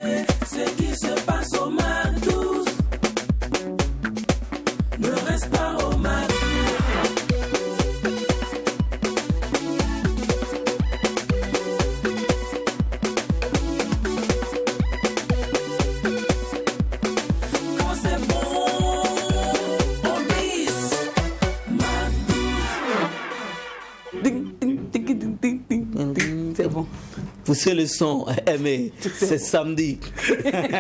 Ce qui se passe au Mac 12 ne reste pas au Mac 12. Quand c'est bon, on bis Mac 12. Ding, ding, ding, ding, ding, ding, ding. C'est bon. Poussez le son, mais c'est samedi.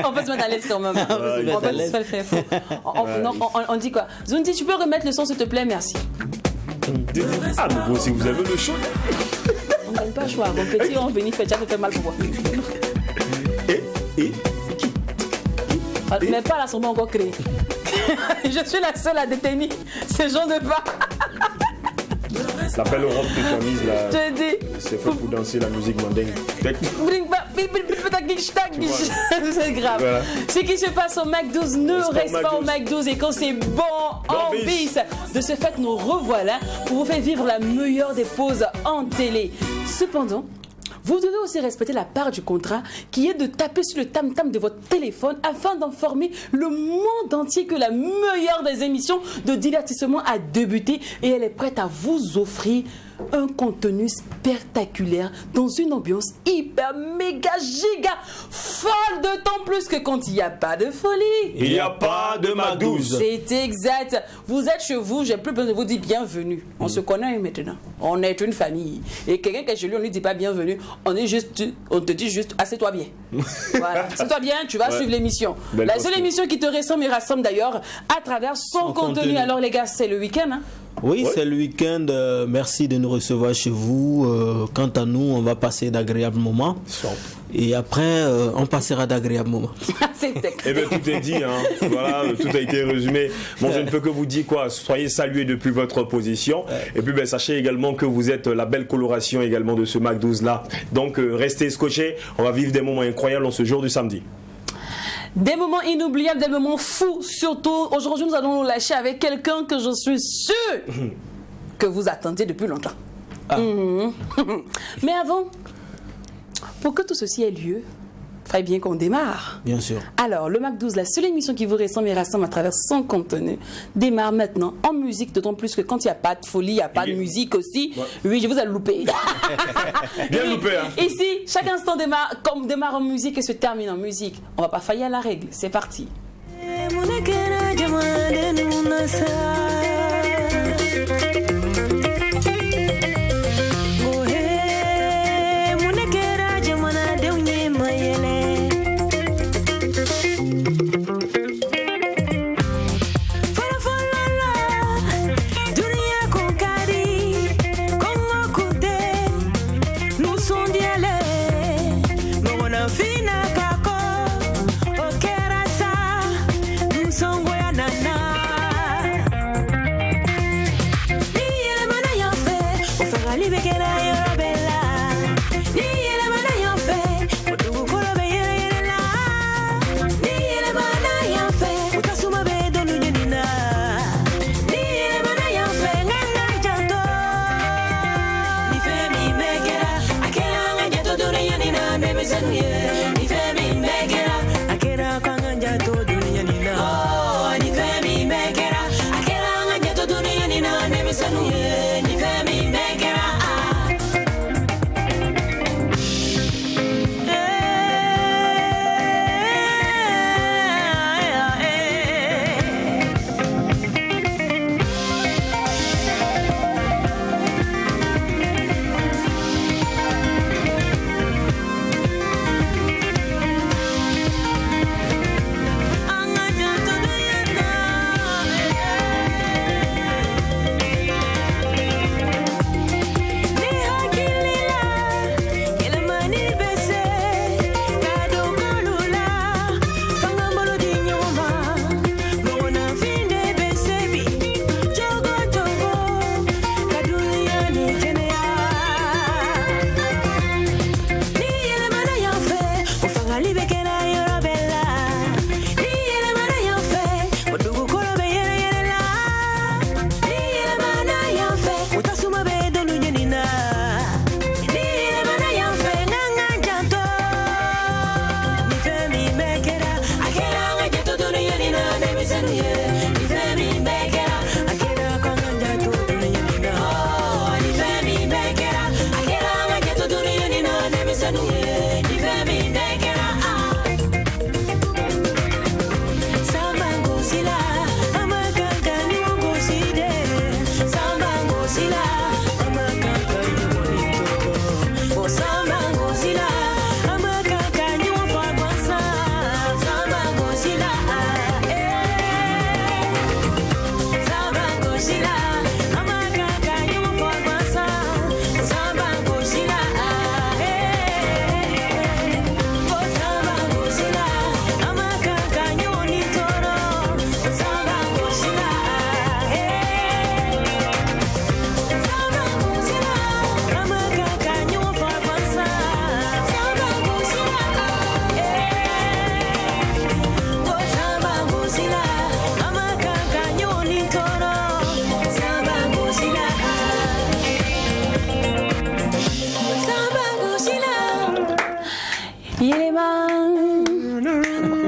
On peut se mettre à l'aise quand même. On peut se faire fort. On dit quoi? Zunti, tu peux remettre le son s'il te plaît, merci. Ah, donc aussi vous avez le choix. On ne gagne pas choix. Mon petit, on venit faire, ça te fait mal pour moi. Et Mais pas là, sont pas encore créés. Je suis la seule à détenir ce genre de pas. l'appel Europe de Tamise, là, Je dis. c'est fait pour danser la musique mandingue. C'est grave. Voilà. Ce qui se passe au Mac 12 ne reste Mac pas au 12. Mac 12 et quand c'est bon, en bis. bis. De ce fait, nous revoilà pour vous faire vivre la meilleure des pauses en télé. Cependant, vous devez aussi respecter la part du contrat qui est de taper sur le tam-tam de votre téléphone afin d'informer le monde entier que la meilleure des émissions de divertissement a débuté et elle est prête à vous offrir un contenu spectaculaire dans une ambiance hyper méga giga folle, d'autant plus que quand il n'y a pas de folie. Il n'y a pas de Mac 12. C'est exact. Vous êtes chez vous, j'ai plus besoin de vous dire bienvenue. On se connaît maintenant. On est une famille. Et quelqu'un qui est chez lui, on ne lui dit pas bienvenue. On te dit juste assieds-toi bien. Voilà. Assieds-toi bien, tu vas suivre l'émission. Belle La posture. seule émission qui te rassemble et rassemble d'ailleurs à travers son contenu. Alors les gars, c'est le week-end. Hein? Oui, c'est le week-end. Merci de nous recevoir chez vous. Quant à nous, on va passer d'agréables moments. Et après, on passera d'agréables moments. C'est Eh bien, tout est dit, hein. Voilà, tout a été résumé. Bon, je ne peux que vous dire quoi, soyez salués depuis votre position. Et puis, ben, sachez également que vous êtes la belle coloration également de ce Mac 12 là. Donc, restez scotchés. On va vivre des moments incroyables en ce jour du samedi. Des moments inoubliables, des moments fous. Surtout, aujourd'hui, nous allons nous lâcher avec quelqu'un que je suis sûr que vous attendiez depuis longtemps. Mhm. Mais avant, pour que tout ceci ait lieu, il faudrait bien qu'on démarre. Bien sûr. Alors, le Mac 12, la seule émission qui vous ressemble et rassemble à travers son contenu, démarre maintenant en musique, d'autant plus que quand il n'y a pas de folie, il n'y a pas de musique aussi. Ouais. Oui, je vous ai loupé. Bien Oui, loupé, hein. Ici, chaque instant démarre en musique et se termine en musique. On va pas faillir à la règle. C'est parti.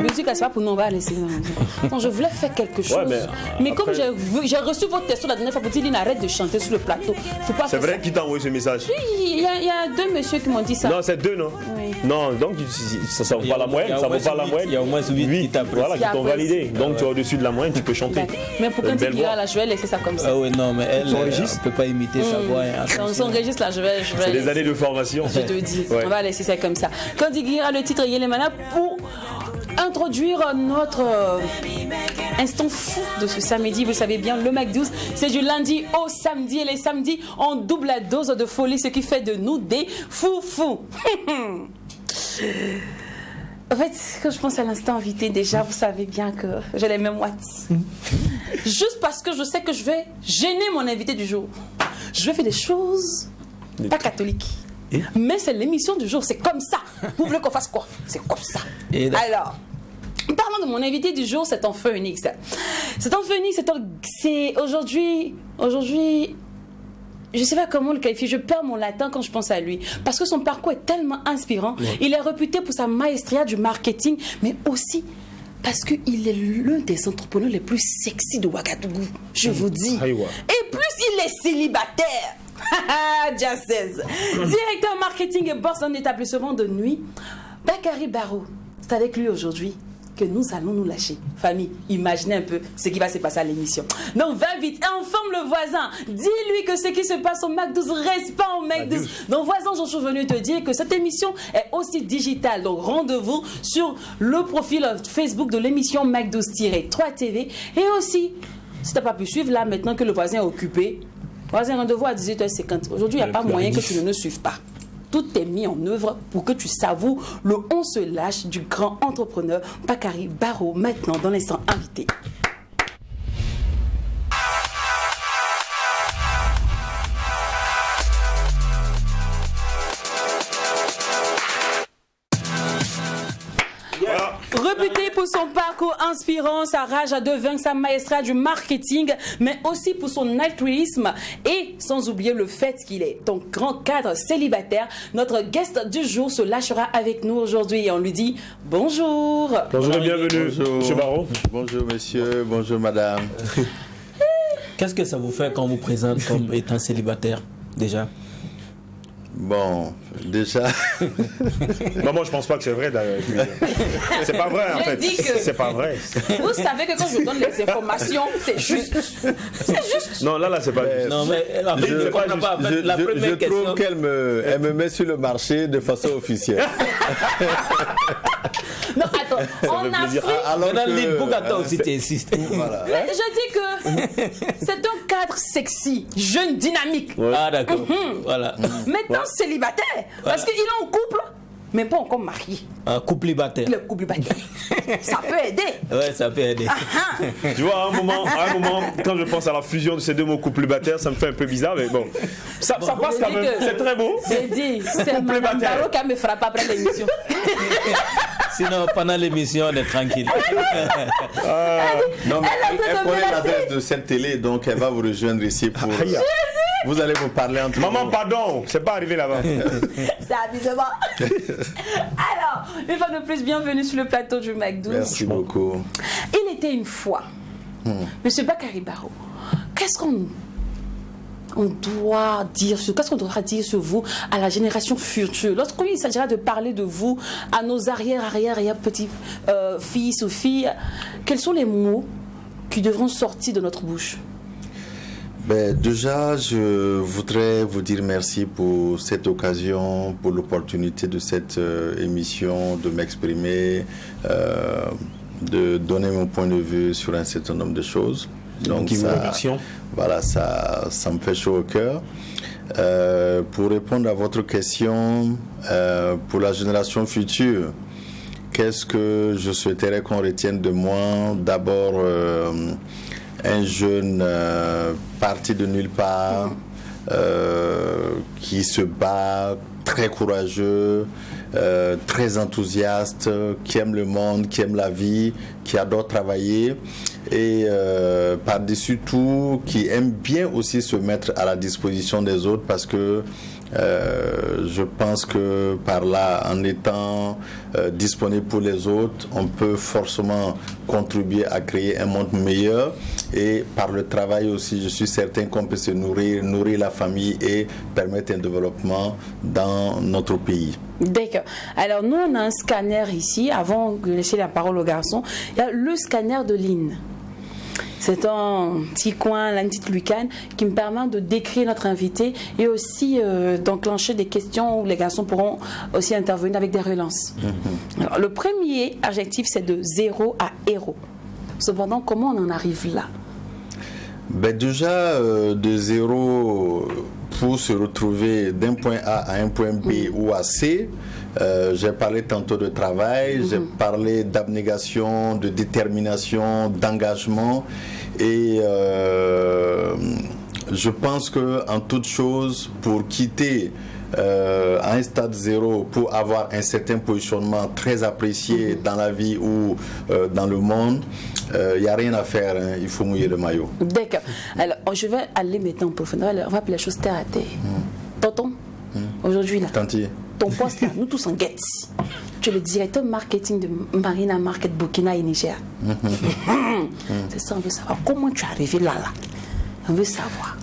Musique, c'est pas pour nous, on va laisser. Non, je voulais faire quelque chose. Ouais, mais après- comme j'ai reçu votre texto la dernière fois pour dire, Lynn, arrête de chanter sur le plateau. Faut pas C'est faire vrai ça. qui t'a envoyé ce message? Il y a deux messieurs qui m'ont dit ça. Non, c'est 2, non? Oui. Non, donc ça vaut pas la moyenne, ça vaut pas la moyenne. Il y a au moins 8 qui t'apprécient. Voilà, qui t'ont validé. Donc tu es au-dessus de la moyenne, tu peux chanter. Mais pour Une Candy belle Guira, voix. là, je vais laisser ça comme ça. Ah oui, non, mais elle Son ne registre peut pas imiter sa voix. Hein. Son registre, là, je vais C'est des années de formation. Je te dis, Ouais. on va laisser ça comme ça. Candy Guira, le titre Yelemana, pour introduire notre instant fou de ce samedi. Vous savez bien, le Mac 12, c'est du lundi au samedi. Et les samedis, on double la dose de folie, ce qui fait de nous des fous. En fait, quand je pense à l'instant invité, déjà, vous savez bien que j'ai les mêmes watts. Juste parce que je sais que je vais gêner mon invité du jour. Je vais faire des choses pas catholiques. Mais c'est l'émission du jour, c'est comme ça. Vous voulez qu'on fasse quoi? C'est comme ça. Alors, parlons de mon invité du jour, c'est en Phoenix. C'est en Phoenix, c'est aujourd'hui, je sais pas comment le qualifier, je perds mon latin quand je pense à lui. Parce que son parcours est tellement inspirant. Ouais. Il est réputé pour sa maestria du marketing, mais aussi parce qu'il est l'un des entrepreneurs les plus sexy de Ouagadougou. Je vous dis. Et plus il est célibataire. Just says. Directeur marketing et boss d'un établissement de nuit, Bakary Barrow. C'est avec lui aujourd'hui que nous allons nous lâcher. Famille, imaginez un peu ce qui va se passer à l'émission. Donc va vite, informe le voisin. Dis-lui que ce qui se passe au Mac 12 reste pas au Mac 12. Donc voisin, j'en suis venu te dire que cette émission est aussi digitale. Donc rendez-vous sur le profil Facebook de l'émission Mac 12-3 TV. Et aussi, si tu n'as pas pu suivre là, maintenant que le voisin est occupé, voisin, rendez-vous à 18h50. Aujourd'hui, il n'y a pas moyen que tu ne nous suives pas. Tout est mis en œuvre pour que tu savoures le on se lâche du grand entrepreneur Bakary Barrow, maintenant dans l'instant invité. Réputé pour son parcours inspirant, sa rage à deux vaincre, sa maestria du marketing, mais aussi pour son altruisme et sans oublier le fait qu'il est un grand cadre célibataire. Notre guest du jour se lâchera avec nous aujourd'hui et on lui dit bonjour. Bonjour et bienvenue, monsieur Barrow. Bonjour monsieur, bonjour madame. Qu'est-ce que ça vous fait quand on vous présente comme étant célibataire déjà? Bon, déjà... Moi, je pense pas que c'est vrai. C'est pas vrai, en fait. C'est pas vrai. Vous savez que quand je donne les informations, c'est juste. C'est juste. Non, là, c'est pas juste. Non, mais je trouve qu'elle me met sur le marché de façon officielle. Non, attends, en Afrique... Alors dans l'île Bogota aussi, tu insistes. Voilà. Mais je dis que c'est un cadre sexy, jeune, dynamique. Ouais. Ah d'accord, voilà. Maintenant célibataire, parce qu'il est en couple, mais pas encore marié. Un couple libataire. Le couple libataire. Ça peut aider. Ouais, ça peut aider. Tu vois, à un moment, quand je pense à la fusion de ces deux mots couple libataire, ça me fait un peu bizarre, mais bon. Ça passe quand même. C'est très beau. J'ai dit, c'est Mme Barrow qui me frappe après l'émission. Sinon, pendant l'émission, on est tranquille. Non, mais elle connaît l'adresse de cette télé, donc elle va vous rejoindre ici pour... Vous allez vous parler entre Maman, vous. pardon, c'est pas arrivé là-bas. C'est amusement. Alors, une fois de plus, bienvenue sur le plateau du Mac 12. Merci beaucoup. Il était une fois, Monsieur Bakary Barrow, qu'est-ce qu'on doit dire qu'est-ce qu'on devra dire sur vous à la génération future lorsqu'il s'agira de parler de vous à nos arrière petits fils ou filles? Quels sont les mots qui devront sortir de notre bouche? Ben, déjà, je voudrais vous dire merci pour cette occasion, pour l'opportunité de cette émission, de m'exprimer, de donner mon point de vue sur un certain nombre de choses. Donc voilà, ça me fait chaud au cœur. Pour répondre à votre question, pour la génération future, qu'est-ce que je souhaiterais qu'on retienne de moi? D'abord, un jeune parti de nulle part, qui se bat, très courageux, très enthousiaste, qui aime le monde, qui aime la vie, qui adore travailler et par-dessus tout, qui aime bien aussi se mettre à la disposition des autres parce que Je pense que par là, en étant disponible pour les autres, on peut forcément contribuer à créer un monde meilleur. Et par le travail aussi, je suis certain qu'on peut se nourrir la famille et permettre un développement dans notre pays. D'accord. Alors nous, on a un scanner ici. Avant de laisser la parole aux garçons, il y a le scanner de Lynn. C'est un petit coin, là, une petite lucane qui me permet de décrire notre invité et aussi d'enclencher des questions où les garçons pourront aussi intervenir avec des relances. Alors, le premier adjectif, c'est de 0 à héros. Cependant, comment on en arrive là? Ben déjà, de 0 pour se retrouver d'un point A à un point B ou à C, j'ai parlé tantôt de travail, j'ai parlé d'abnégation, de détermination, d'engagement et je pense que en toute chose, pour quitter à un stade 0 pour avoir un certain positionnement très apprécié dans la vie ou dans le monde, il n'y a rien à faire, hein, il faut mouiller le maillot. D'accord. Alors, je vais aller maintenant en profondeur. On va appeler les choses terre à terre. Tonton, aujourd'hui là, Tanti. ton poste là, nous tous en guette. Tu es le directeur marketing de Marina Market Burkina et Niger. C'est ça, on veut savoir comment tu es arrivé là. On veut savoir.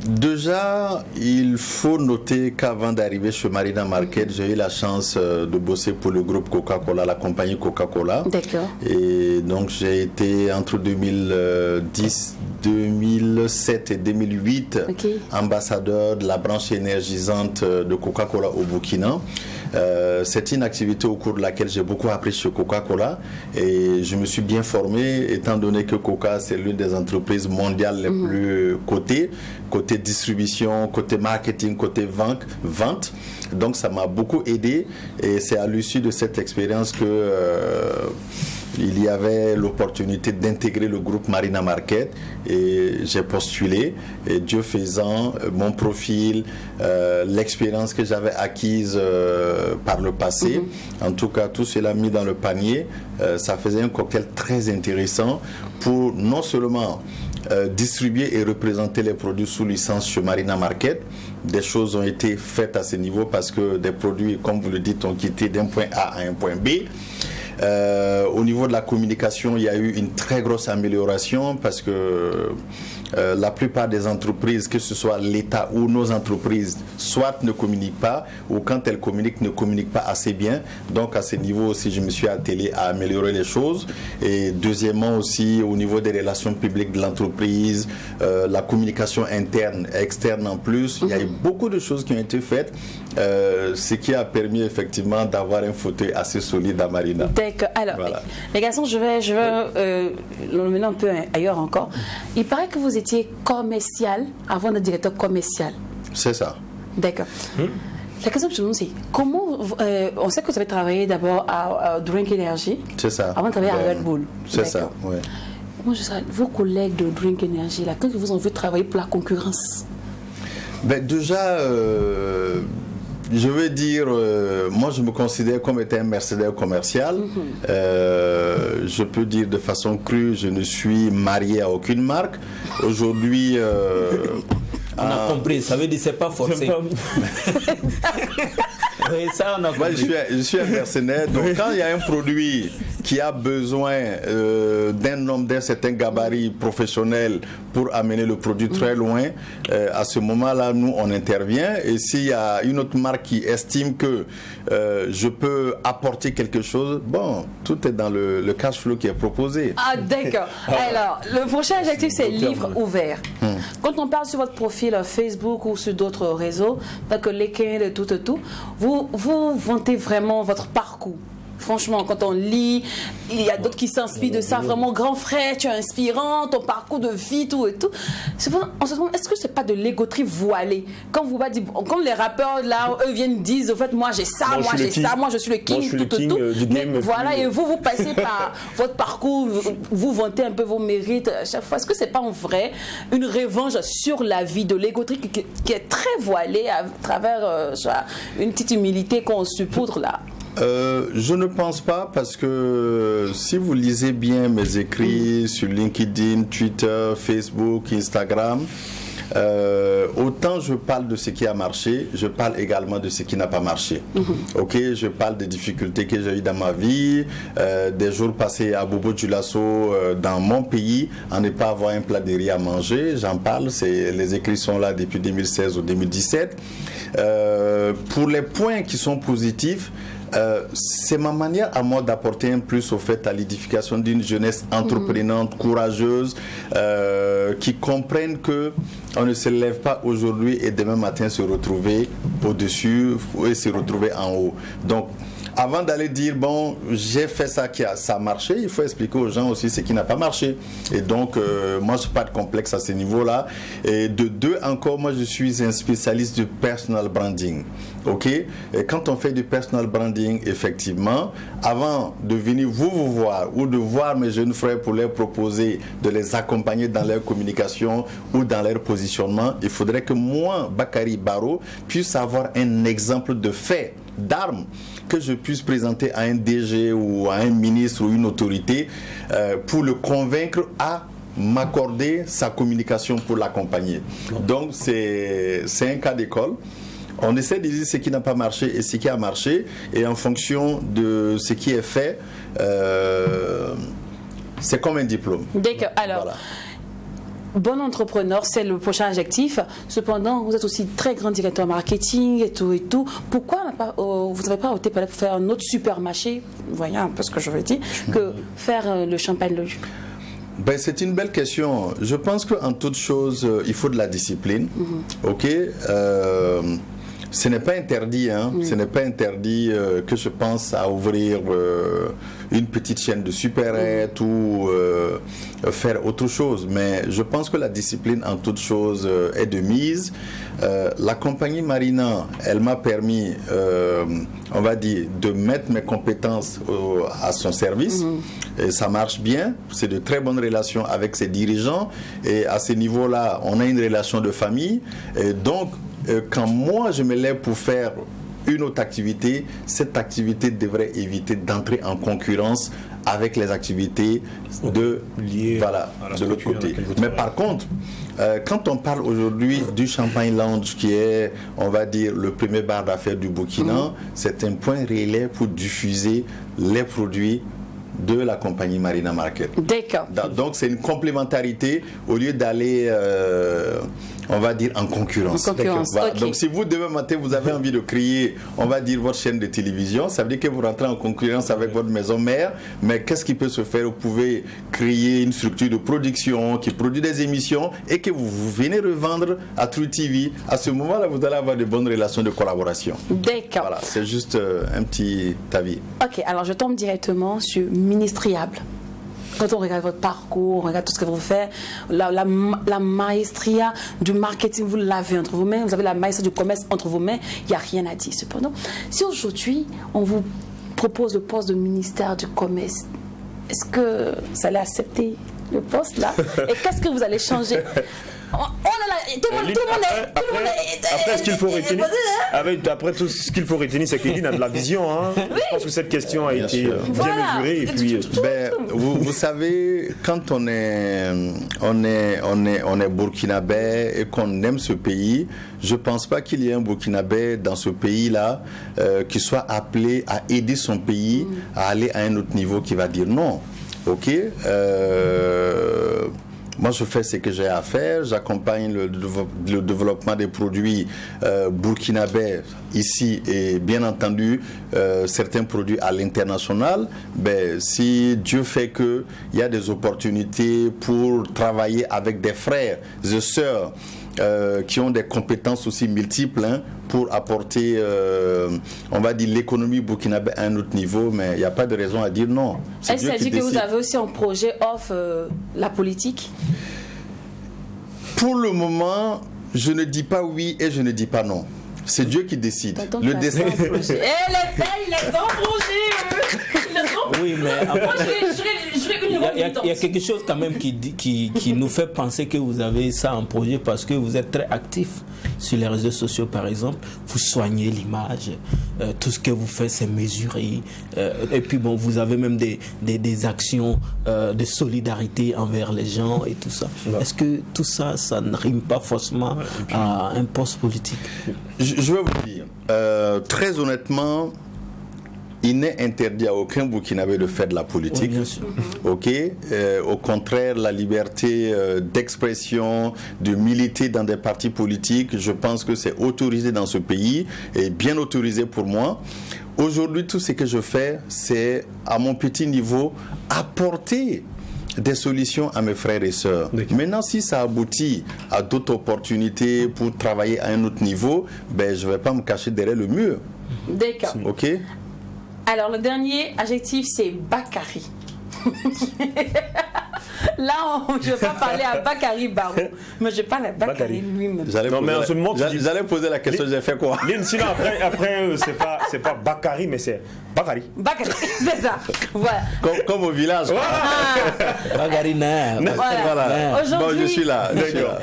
Déjà, il faut noter qu'avant d'arriver chez Marina Market, j'ai eu la chance de bosser pour le groupe Coca-Cola, la compagnie Coca-Cola. D'accord. Et donc, j'ai été entre 2010, 2007 et 2008 ambassadeur de la branche énergisante de Coca-Cola au Burkina. C'est une activité au cours de laquelle j'ai beaucoup appris chez Coca-Cola et je me suis bien formé étant donné que Coca c'est l'une des entreprises mondiales les plus cotées, côté distribution, côté marketing, côté vente. Donc ça m'a beaucoup aidé et c'est à l'issue de cette expérience que il y avait l'opportunité d'intégrer le groupe Marina Market et j'ai postulé et Dieu faisant, mon profil, l'expérience que j'avais acquise par le passé, en tout cas tout cela mis dans le panier, ça faisait un cocktail très intéressant pour non seulement distribuer et représenter les produits sous licence chez Marina Market. Des choses ont été faites à ce niveau parce que des produits, comme vous le dites, ont quitté d'un point A à un point B. Au niveau de la communication, il y a eu une très grosse amélioration parce que la plupart des entreprises, que ce soit l'État ou nos entreprises, soit ne communiquent pas ou quand elles communiquent, ne communiquent pas assez bien. Donc à ce niveau aussi, je me suis attelé à améliorer les choses. Et deuxièmement aussi, au niveau des relations publiques de l'entreprise, la communication interne, externe en plus, il y a eu beaucoup de choses qui ont été faites, ce qui a permis effectivement d'avoir un fauteuil assez solide à Marina. D'accord. Alors, voilà. Les garçons, je vais l'emmener un peu ailleurs encore. Il paraît que vous étiez commercial avant d'être directeur commercial. C'est ça. D'accord. La question que je me demande, c'est comment. On sait que vous avez travaillé d'abord à Drink Energy. C'est ça. Avant de travailler à Red Bull. C'est ça, oui. Comment je sais, vos collègues de Drink Energy, là, quand ils vous ont vu travailler pour la concurrence? Ben, déjà. Je veux dire, moi je me considère comme étant un mercenaire commercial. Je peux dire de façon crue, je ne suis marié à aucune marque. Aujourd'hui... on a compris, ça veut dire que c'est pas forcé. Oui, ça, on a compris. Moi, je suis un mercenaire, donc quand il y a un produit qui a besoin d'un homme d'un certain gabarit professionnel pour amener le produit très loin, à ce moment-là, nous, on intervient. Et s'il y a une autre marque qui estime que je peux apporter quelque chose, bon, tout est dans le cash flow qui est proposé. Ah, d'accord. Alors, le prochain adjectif, c'est livre ouvert. Quand on parle sur votre profil Facebook ou sur d'autres réseaux, pas que LinkedIn, tout, vous vantez vraiment votre parcours. Franchement, quand on lit, il y a d'autres qui s'inspirent de ça. Vraiment, grand frère, tu es inspirant, ton parcours de vie, tout et tout. Cependant, on se demande, est-ce que c'est pas de l'égoterie voilée? Quand vous dites, comme les rappeurs, là, eux viennent dire, au fait, moi j'ai ça, moi j'ai ça, moi je suis le king, tout. Mais voilà, et vous passez par votre parcours, vous vantez un peu vos mérites à chaque fois. Est-ce que c'est pas en vrai une revanche sur la vie, de l'égoterie qui est très voilée à travers une petite humilité qu'on saupoudre là? Je ne pense pas parce que si vous lisez bien mes écrits sur LinkedIn, Twitter, Facebook, Instagram, autant je parle de ce qui a marché, je parle également de ce qui n'a pas marché. Ok, je parle des difficultés que j'ai eues dans ma vie, des jours passés à Bobo Dioulasso dans mon pays, à ne pas avoir un plat de riz à manger. J'en parle, les écrits sont là depuis 2016 ou 2017. Pour les points qui sont positifs, c'est ma manière à moi d'apporter un plus au fait à l'édification d'une jeunesse entreprenante, courageuse, qui comprennent que on ne se lève pas aujourd'hui et demain matin se retrouver au-dessus et se retrouver en haut. Donc, avant d'aller dire, bon, j'ai fait ça, ça a marché, il faut expliquer aux gens aussi ce qui n'a pas marché. Et donc, moi, je n'ai pas de complexe à ce niveau-là. Et de deux, encore, moi, je suis un spécialiste du personal branding. OK? Et quand on fait du personal branding, effectivement, avant de venir vous voir ou de voir mes jeunes frères pour leur proposer de les accompagner dans leur communication ou dans leur positionnement, il faudrait que moi, Bakary Barrow, puisse avoir un exemple de fait, d'armes, que je puisse présenter à un DG ou à un ministre ou une autorité pour le convaincre à m'accorder sa communication pour l'accompagner. Donc c'est un cas d'école. On essaie de dire ce qui n'a pas marché et ce qui a marché, et en fonction de ce qui est fait, c'est comme un diplôme. D'accord. Alors, voilà. Bon entrepreneur, c'est le prochain adjectif. Cependant, vous êtes aussi très grand directeur marketing et tout et tout. Pourquoi vous n'avez pas opté pour faire un autre supermarché, vous voyez un peu ce que je veux dire, que faire le champagne le jus? Ben, c'est une belle question. Je pense qu'en toute chose, il faut de la discipline. OK? Ce n'est pas interdit, hein. Ce n'est pas interdit que je pense à ouvrir une petite chaîne de supérettes ou faire autre chose. Mais je pense que la discipline en toute chose est de mise. La compagnie Marina, elle m'a permis, on va dire, de mettre mes compétences à son service. Et ça marche bien. C'est de très bonnes relations avec ses dirigeants. Et à ce niveau-là, on a une relation de famille. Et donc, quand moi je me lève pour faire une autre activité, cette activité devrait éviter d'entrer en concurrence avec les activités de l'autre côté. Mais par contre, quand on parle aujourd'hui du Champagne Lounge, qui est, on va dire, le premier bar d'affaires du Burkina, c'est un point relais pour diffuser les produits de la compagnie Marina Market. D'accord. Donc c'est une complémentarité au lieu d'aller, on va dire, en concurrence. Voilà. Okay. Donc si vous, demain matin, vous avez envie de créer, on va dire, votre chaîne de télévision, ça veut dire que vous rentrez en concurrence avec votre maison mère, mais qu'est-ce qui peut se faire? Vous pouvez créer une structure de production qui produit des émissions et que vous venez revendre à True TV. À ce moment-là, vous allez avoir de bonnes relations de collaboration. D'accord. Voilà, c'est juste un petit avis. Ok, alors je tombe directement sur ministriable. Quand on regarde votre parcours, on regarde tout ce que vous faites, la maestria du marketing, vous l'avez entre vos mains, vous avez la maestria du commerce entre vos mains, il n'y a rien à dire. Cependant, si aujourd'hui, on vous propose le poste de ministère du commerce, est-ce que vous allez accepter le poste là? Et qu'est-ce que vous allez changer? Après, ce qu'il faut retenir, après tout ce qu'il faut retenir, c'est qu'Eline a de la vision. Hein. Je pense que cette question a été bien mesurée. Et puis, vous savez, quand on est burkinabé et qu'on aime ce pays, je ne pense pas qu'il y ait un burkinabé dans ce pays-là qui soit appelé à aider son pays à aller à un autre niveau, qui va dire non. Ok, moi, je fais ce que j'ai à faire. J'accompagne le développement des produits burkinabés ici et bien entendu certains produits à l'international. Ben, si Dieu fait qu'il y a des opportunités pour travailler avec des frères et sœurs qui ont des compétences aussi multiples, hein, pour apporter, on va dire, l'économie burkinabé à un autre niveau, mais il n'y a pas de raison à dire non. Est-ce que dit que vous avez aussi un projet off la politique? Pour le moment, je ne dis pas oui et je ne dis pas non. C'est Dieu qui décide. Le destin. Les pères, ils les ont progés. Oui, mais il y a quelque chose quand même qui nous fait penser que vous avez ça en projet, parce que vous êtes très actif. sur les réseaux sociaux par exemple, vous soignez l'image, tout ce que vous faites c'est mesuré, et puis bon, vous avez même des actions de solidarité envers les gens et tout ça. Est-ce que tout ça, ça ne rime pas forcément à un poste politique? Je vais vous dire, très honnêtement, il n'est interdit à aucun Burkinabé de faire de la politique. Oui, bien sûr. Ok. Au contraire, la liberté d'expression, de militer dans des partis politiques, je pense que c'est autorisé dans ce pays et bien autorisé pour moi. Aujourd'hui, tout ce que je fais, c'est à mon petit niveau apporter des solutions à mes frères et sœurs. Maintenant, si ça aboutit à d'autres opportunités pour travailler à un autre niveau, ben, je ne vais pas me cacher derrière le mur. D'accord. Ok. Alors, le dernier adjectif, c'est Bakary. Là, je ne vais pas parler à Bakary Barrow, mais je parle à Bakary lui-même. J'allais poser la question, j'ai fait quoi? Sinon, après c'est pas Bakary, mais c'est Bakary. Bakary, c'est ça. Voilà. Comme au village. Bakary Voilà. Bon, je suis là.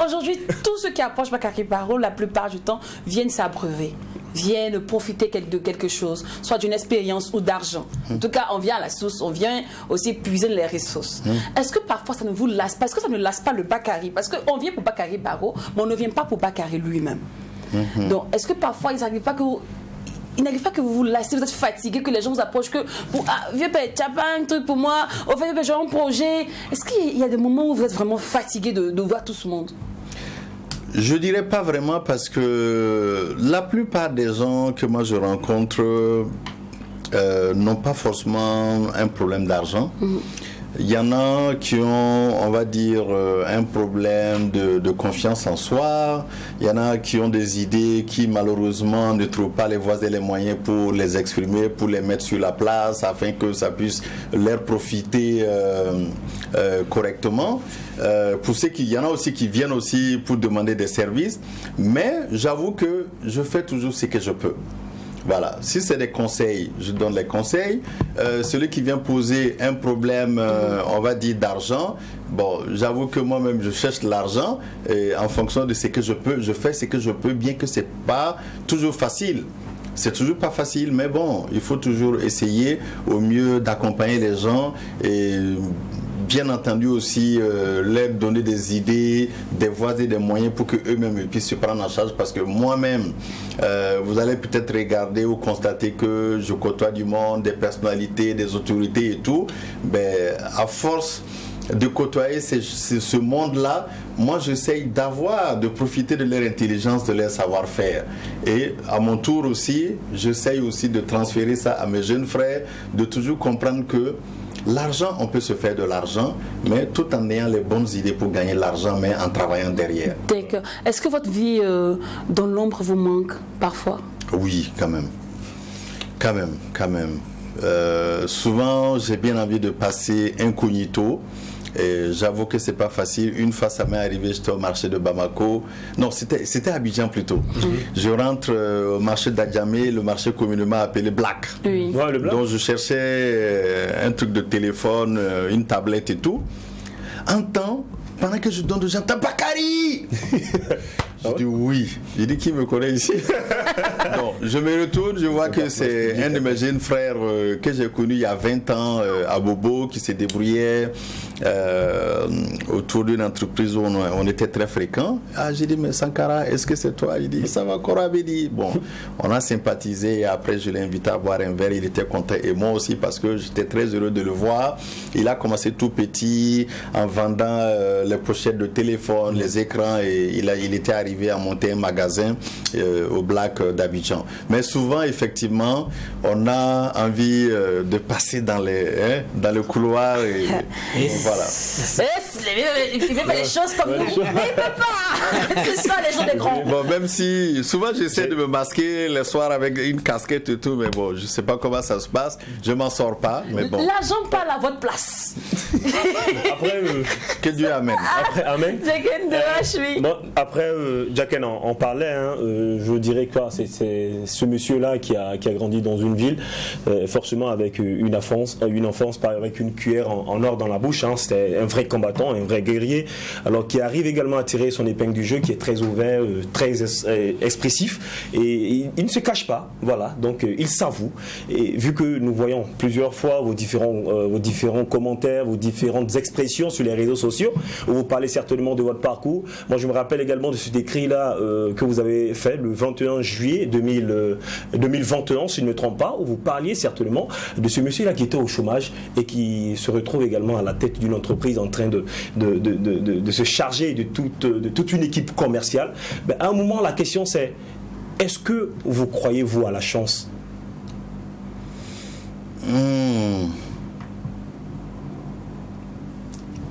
Aujourd'hui, tous ceux qui approchent Bakary Barrow, la plupart du temps, viennent s'abreuver, viennent profiter de quelque chose, soit d'une expérience ou d'argent. En tout cas, on vient à la source, on vient aussi puiser les ressources. Est-ce que parfois ça ne vous lasse pas? Est-ce que ça ne lasse pas le Bakary? Parce qu'on vient pour Bakary Barrow, mais on ne vient pas pour Bakary lui-même. Donc, est-ce que parfois ils n'arrivent pas que il n'arrive pas que vous vous lassez, vous êtes fatigué, que les gens vous approchent, que vieux père, tu n'as pas un truc pour moi, au fait, j'ai un projet. Est-ce qu'il y a des moments où vous êtes vraiment fatigué de voir tout ce monde? Je dirais pas vraiment, parce que la plupart des gens que moi je rencontre n'ont pas forcément un problème d'argent. Il y en a qui ont, on va dire, un problème de confiance en soi. Il y en a qui ont des idées qui malheureusement ne trouvent pas les voies et les moyens pour les exprimer, pour les mettre sur la place afin que ça puisse leur profiter correctement. Pour ceux il y en a aussi qui viennent aussi pour demander des services. Mais j'avoue que je fais toujours ce que je peux. Voilà, si c'est des conseils, je donne les conseils. Celui qui vient poser un problème, on va dire d'argent, bon, j'avoue que moi-même je cherche l'argent et en fonction de ce que je peux, je fais ce que je peux, bien que c'est pas toujours facile. C'est toujours pas facile, mais bon, il faut toujours essayer au mieux d'accompagner les gens et bien entendu aussi leur donner des idées, des voies et des moyens pour qu'eux-mêmes puissent se prendre en charge, parce que moi-même, vous allez peut-être regarder ou constater que je côtoie du monde, des personnalités, des autorités et tout, ben, à force de côtoyer ce monde-là, moi j'essaye de profiter de leur intelligence, de leur savoir-faire. Et à mon tour aussi, j'essaye aussi de transférer ça à mes jeunes frères, de toujours comprendre que l'argent, on peut se faire de l'argent, mais tout en ayant les bonnes idées pour gagner l'argent, mais en travaillant derrière. D'accord. Est-ce que votre vie dans l'ombre vous manque parfois? Oui, quand même. Quand même. Souvent, j'ai bien envie de passer incognito. Et j'avoue que c'est pas facile. Une fois, ça m'est arrivé, j'étais au marché de Bamako. Non, c'était Abidjan plutôt. Je rentre au marché d'Adjamé, le marché communément appelé Black. Oui. Ouais, le Black. Donc je cherchais un truc de téléphone, une tablette et tout. En temps, pendant que je donne de j'entends Bakary. Je dis oui. Je dis qui me connaît ici? Donc, je me retourne, je vois que c'est un de mes jeunes frères que j'ai connu il y a 20 ans à Bobo, qui se débrouillait autour d'une entreprise où on était très fréquents. Ah, j'ai dit, mais Sankara, est-ce que c'est toi? Il dit, ça va, Korabedi. Bon, on a sympathisé et après je l'ai invité à boire un verre. Il était content et moi aussi, parce que j'étais très heureux de le voir. Il a commencé tout petit en vendant les pochettes de téléphone, les écrans, et il était arrivé à monter un magasin au Black d'Abidjan. Mais souvent, effectivement, on a envie de passer dans le couloir et voilà. Il fait pas les choses comme nous. Mais il peut pas. C'est ça, les gens des grands. Bon, même si souvent j'essaie de me masquer le soir avec une casquette et tout, mais bon, je sais pas comment ça se passe. Je m'en sors pas, mais bon. L'argent parle à votre place. Après, que Dieu amène. Amen. J'ai qu'une de vache, oui. Bon, après, Jacken en parlait, hein, je dirais que c'est ce monsieur-là qui a grandi dans une ville, forcément avec une enfance avec une cuillère en or dans la bouche. Hein. C'était un vrai combattant, un vrai guerrier, alors qui arrive également à tirer son épingle du jeu, qui est très ouvert, très expressif, et il ne se cache pas. Voilà, donc il s'avoue. Et vu que nous voyons plusieurs fois vos différents commentaires, vos différentes expressions sur les réseaux sociaux, où vous parlez certainement de votre parcours. Moi, je me rappelle également de cet écrit-là que vous avez fait le 21 juillet 2021, si je ne me trompe pas, où vous parliez certainement de ce monsieur-là qui était au chômage et qui se retrouve également à la tête d'une entreprise en train de se charger de toute une équipe commerciale. Mais à un moment, la question c'est, est-ce que vous croyez, vous, à la chance?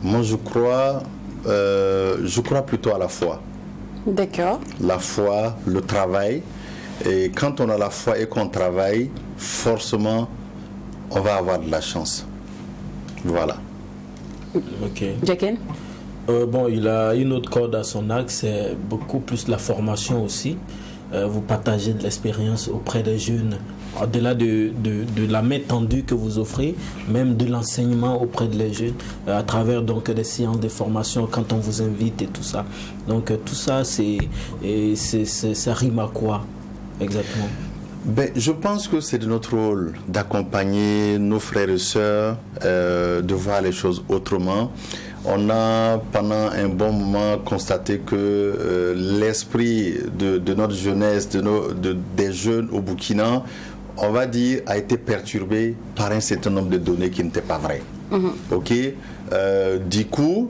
Moi, je crois plutôt à la foi. D'accord. La foi, le travail. Et quand on a la foi et qu'on travaille, forcément, on va avoir de la chance. Voilà. Ok. Jacken? Bon, il a une autre corde à son arc, c'est beaucoup plus la formation aussi. Vous partagez de l'expérience auprès des jeunes, au-delà de la main tendue que vous offrez, même de l'enseignement auprès des jeunes, à travers donc des séances de formation quand on vous invite et tout ça. Donc tout ça, ça rime à quoi exactement? Je pense que c'est de notre rôle d'accompagner nos frères et sœurs, de voir les choses autrement. On a pendant un bon moment constaté que l'esprit de notre jeunesse, des jeunes au Burkina, on va dire, a été perturbé par un certain nombre de données qui n'étaient pas vraies. Ok. Du coup,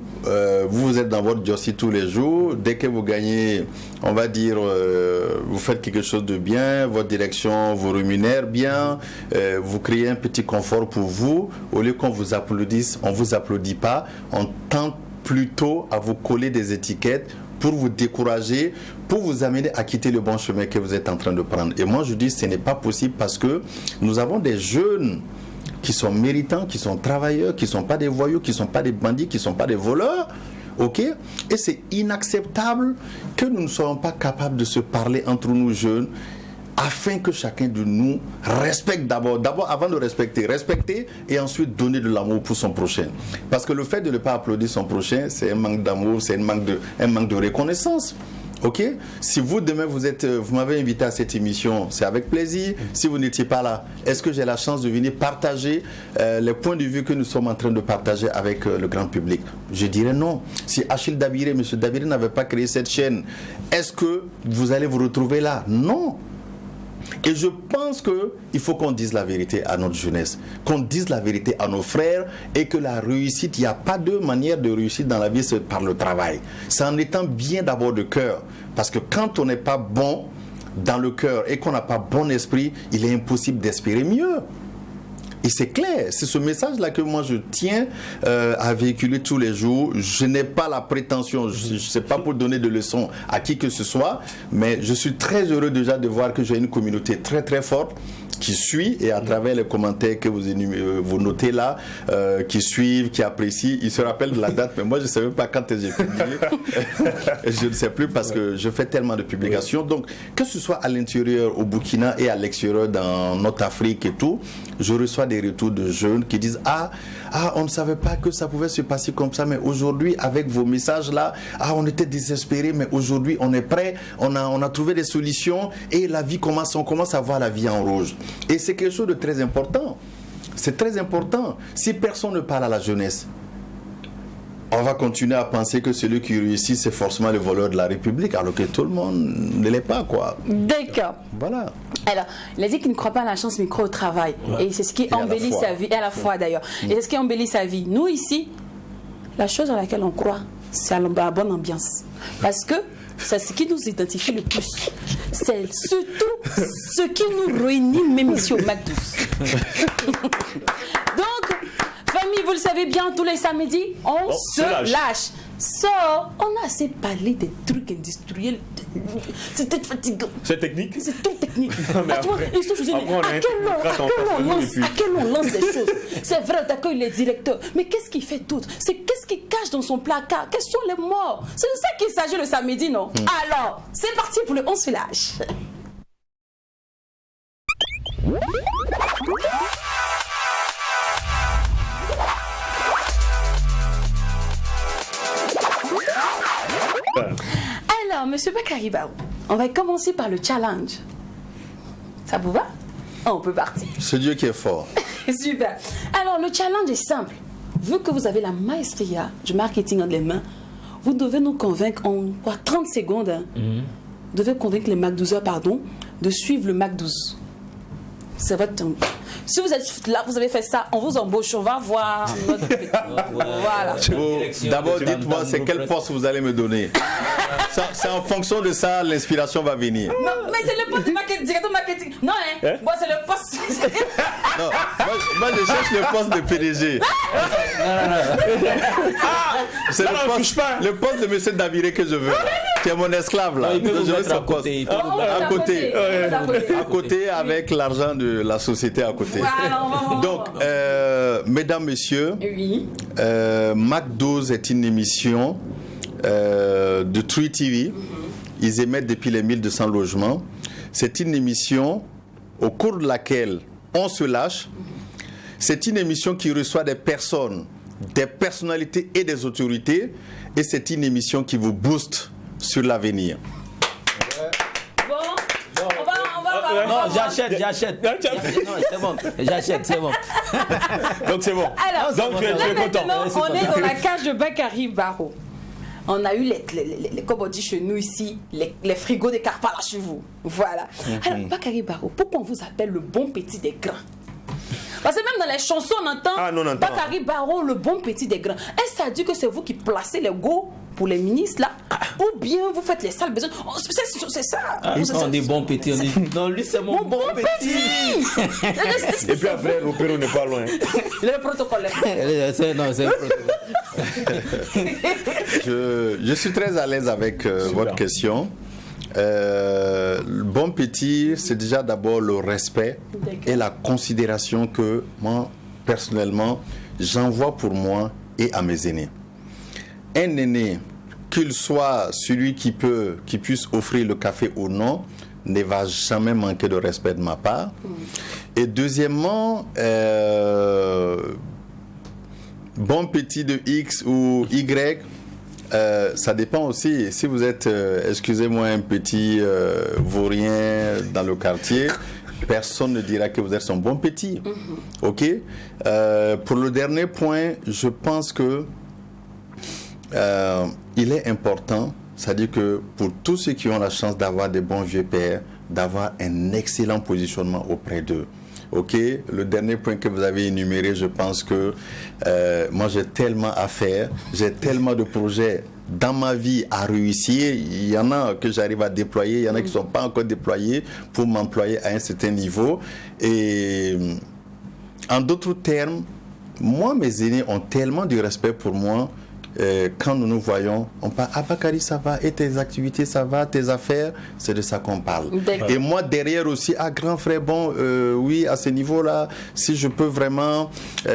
vous êtes dans votre jossi tous les jours. Dès que vous gagnez, on va dire, vous faites quelque chose de bien, votre direction vous rémunère bien, vous créez un petit confort pour vous. Au lieu qu'on vous applaudisse, on vous applaudit pas. On tente plutôt à vous coller des étiquettes pour vous décourager, pour vous amener à quitter le bon chemin que vous êtes en train de prendre. Et moi, je dis, ce n'est pas possible parce que nous avons des jeunes qui sont méritants, qui sont travailleurs, qui ne sont pas des voyous, qui ne sont pas des bandits, qui ne sont pas des voleurs. Ok? Et c'est inacceptable que nous ne soyons pas capables de se parler entre nous jeunes afin que chacun de nous respecte d'abord avant de respecter et ensuite donner de l'amour pour son prochain. Parce que le fait de ne pas applaudir son prochain, c'est un manque d'amour, c'est un manque de reconnaissance. Ok? Si vous demain vous m'avez invité à cette émission, c'est avec plaisir. Si vous n'étiez pas là, est-ce que j'ai la chance de venir partager les points de vue que nous sommes en train de partager avec le grand public? Je dirais non. Si Achille Dabiré, M. Dabiré n'avait pas créé cette chaîne, est-ce que vous allez vous retrouver là? Non. Et je pense qu'il faut qu'on dise la vérité à notre jeunesse, qu'on dise la vérité à nos frères, et que la réussite, il n'y a pas de manière de réussite dans la vie, c'est par le travail. C'est en étant bien d'abord de cœur. Parce que quand on n'est pas bon dans le cœur et qu'on n'a pas bon esprit, il est impossible d'espérer mieux. Et c'est clair, c'est ce message-là que moi je tiens à véhiculer tous les jours. Je n'ai pas la prétention, je ne sais pas pour donner de leçons à qui que ce soit, mais je suis très heureux déjà de voir que j'ai une communauté très très forte qui suit, et à travers les commentaires que vous notez là, qui suivent, qui apprécient. Ils se rappellent de la date, mais moi je ne sais même pas quand j'ai publié. Je ne sais plus parce que je fais tellement de publications. Donc que ce soit à l'intérieur au Burkina et à l'extérieur dans notre Afrique et tout, je reçois des retours de jeunes qui disent on ne savait pas que ça pouvait se passer comme ça, mais aujourd'hui avec vos messages là, on était désespérés, mais aujourd'hui on est prêt, on a trouvé des solutions et on commence à voir la vie en rouge. Et c'est quelque chose de très important. C'est très important. Si personne ne parle à la jeunesse, on va continuer à penser que celui qui réussit, c'est forcément le voleur de la République, alors que tout le monde ne l'est pas, quoi. D'accord. Voilà. Alors, il a dit qu'il ne croit pas à la chance, mais il croit au travail. Ouais. Et c'est ce qui embellit sa vie, et à la fois d'ailleurs. Et c'est ce qui embellit sa vie. Nous, ici, la chose à laquelle on croit, c'est à la bonne ambiance. Parce que c'est ce qui nous identifie le plus. C'est surtout ce qui nous réunit même ici au Mac 12. Donc, famille, vous le savez bien, tous les samedis, on se lâche. So, on a assez parlé des trucs industriels, C'était fatigant. C'est technique. C'est tout technique. mais Ah, tu vois, après- et surtout, je dis, après, on a à un quelle heure technocrate en face de nous, et à quelle on lance des choses. C'est vrai, on accueille les directeurs. Mais qu'est-ce qu'il fait d'autre? C'est qu'est-ce qu'il cache dans son placard? Quels sont les morts? C'est de ça qu'il s'agit le samedi, non? Alors, c'est parti pour le 11 flash. Alors, monsieur Bakary Barou, on va commencer par le challenge. Ça vous va? On peut partir. C'est Dieu qui est fort. Super. Alors, le challenge est simple. Vu que vous avez la maestria du marketing entre les mains, vous devez nous convaincre en 30 secondes. Hein. Vous devez convaincre les McDouzers, de suivre le McDouze. C'est votre temps. Si vous êtes là, vous avez fait ça, on vous embauche, on va voir notre petit. Voilà. D'abord, dites-moi, c'est quel poste vous allez me donner. C'est en fonction de ça, l'inspiration va venir. Non, mais c'est le poste de marketing, directeur marketing. Non, hein? Moi, c'est le poste. Non, moi, je cherche le poste de PDG. C'est le poste de monsieur Daviré que je veux. Qui est mon esclave là. Il peut vous Je veux mettre son à côté. poste. À côté. À côté avec l'argent de la société à côté. Voilà, on va voir. Donc, mesdames, messieurs, Oui. McDo's est une émission de True TV. Ils émettent depuis les 1200 logements. C'est une émission au cours de laquelle on se lâche. C'est une émission qui reçoit des personnes, des personnalités et des autorités. Et c'est une émission qui vous booste sur l'avenir. Bon, on va. Non, j'achète. Non, c'est bon. J'achète, c'est bon. Donc c'est bon. Alors, Donc tu es content. maintenant, on est dans la cage de Bakary Barou. On a eu les comme on dit chez nous ici, les frigos des carpas là chez vous. Voilà. Alors, Bakary Barou, pourquoi on vous appelle le bon petit des grands? Parce que même dans les chansons, on entend Bakary Barou, le bon petit des grands. Est-ce que ça dit que c'est vous qui placez les go pour les ministres là? Ou bien vous faites les sales besoins? C'est ça. On dit bon petit, on dit non, lui c'est mon bon petit. Et puis après, l'opéra n'est pas loin. Le protocole. Non, c'est un protocole. Je suis très à l'aise avec votre question. Le bon petit, c'est déjà d'abord le respect et la considération que moi, personnellement, j'envoie pour moi et à mes aînés. Un aîné, qu'il soit celui qui puisse offrir le café ou non, ne va jamais manquer de respect de ma part. Et deuxièmement, bon petit de X ou Y, ça dépend aussi. Si vous êtes, excusez-moi, un petit vaurien dans le quartier, personne ne dira que vous êtes son bon petit. Ok. Pour le dernier point, je pense que il est important, c'est-à-dire que pour tous ceux qui ont la chance d'avoir des bons vieux pères, d'avoir un excellent positionnement auprès d'eux. Ok, le dernier point que vous avez énuméré, je pense que moi j'ai tellement à faire, j'ai tellement de projets dans ma vie à réussir. Il y en a que j'arrive à déployer, il y en a qui ne sont pas encore déployés pour m'employer à un certain niveau. Et en d'autres termes, moi, mes aînés ont tellement de respect pour moi. Quand nous nous voyons, on parle, ah Bakary, ça va, et tes activités, ça va, tes affaires, c'est de ça qu'on parle. Et moi, derrière aussi, ah grand frère, bon, oui, à ce niveau-là, si je peux vraiment